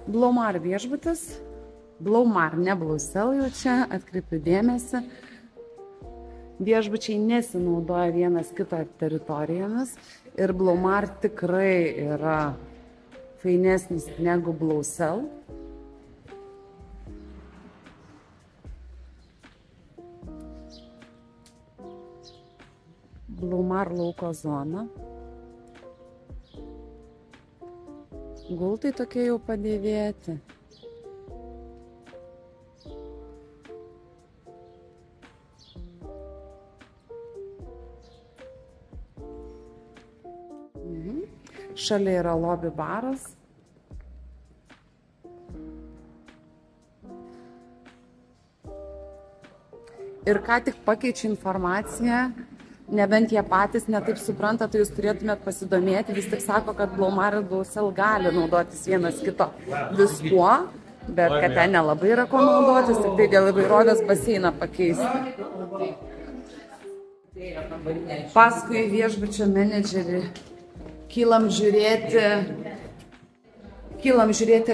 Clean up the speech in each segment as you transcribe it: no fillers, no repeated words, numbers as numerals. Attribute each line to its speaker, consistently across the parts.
Speaker 1: Blaumar viešbutis. Blaumar, ne Blausel jau čia, atkreipiu dėmesį. Viešbučiai nesinaudoja vienas kito teritorijomis ir Blaumar tikrai yra fainesnis negu Blausel. Blaumar lauko zona. Gultai tokie jau padėvėti. Šalia yra lobby baras. Ir ką tik pakeičiu informaciją, nebent jie patys netaip supranta, tai jūs turėtumėt pasidomėti. Vis tik sako, kad Blaumar ir Blausel gali naudotis vienas kito viskuo, bet kad ten nelabai yra ko naudotis, tik tai dėl įvairovės baseiną pakeisti. Paskui viešbučio menedžerį kylam žiūrėti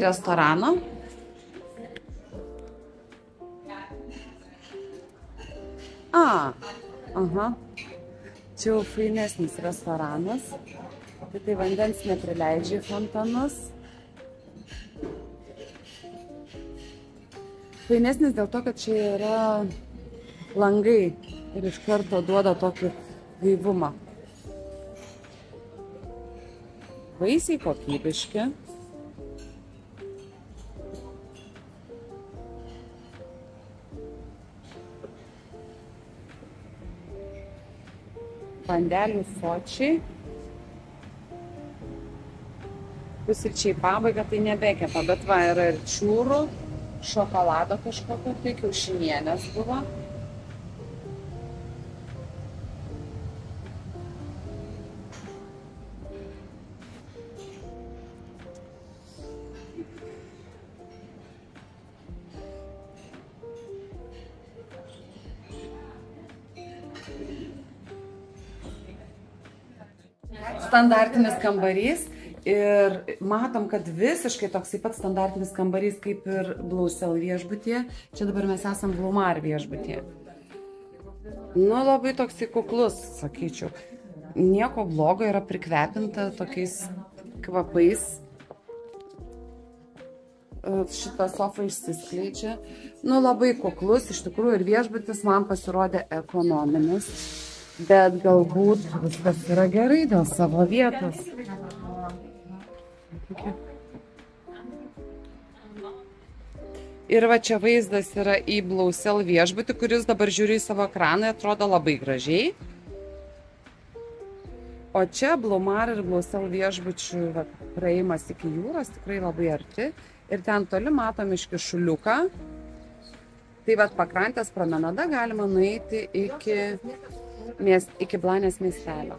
Speaker 1: restoraną. Aha. Čia jau fainesnis restoranas. Tai vandens neprileidžia į fontanus. Fainesnis dėl to, kad čia yra langai ir iš karto duoda tokį gaivumą. Vaisiai kokybiški. Bandelių sočiai. Pusryčiai pabaiga, tai nebekepa, bet va yra ir čiūrų, šokolado kažkokio, tai kiaušinienės buvo. Standartinis kambarys ir matom, kad visiškai toksai pat standartinis kambarys kaip ir Blausel viešbutyje. Čia dabar mes esam Blaumar viešbutyje. Nu, labai toksai kuklus, sakyčiau. Nieko blogo, yra prikvepinta tokiais kvapais. Šitą sofą išsiskleidžia. Nu, labai kuklus, iš tikrųjų, ir viešbutis man pasirodė ekonominis. Bet galbūt viskas yra gerai dėl savo vietos. Ir va čia vaizdas yra į Blausel viešbutį, kuris dabar žiūri į savo ekraną, atrodo labai gražiai. O čia Blaumar ir Blausel viešbučių praėjimas iki jūros tikrai labai arti. Ir ten toli matom iškišuliuką. Tai va pakrantės promenada galima nueiti iki Blanės miestelio.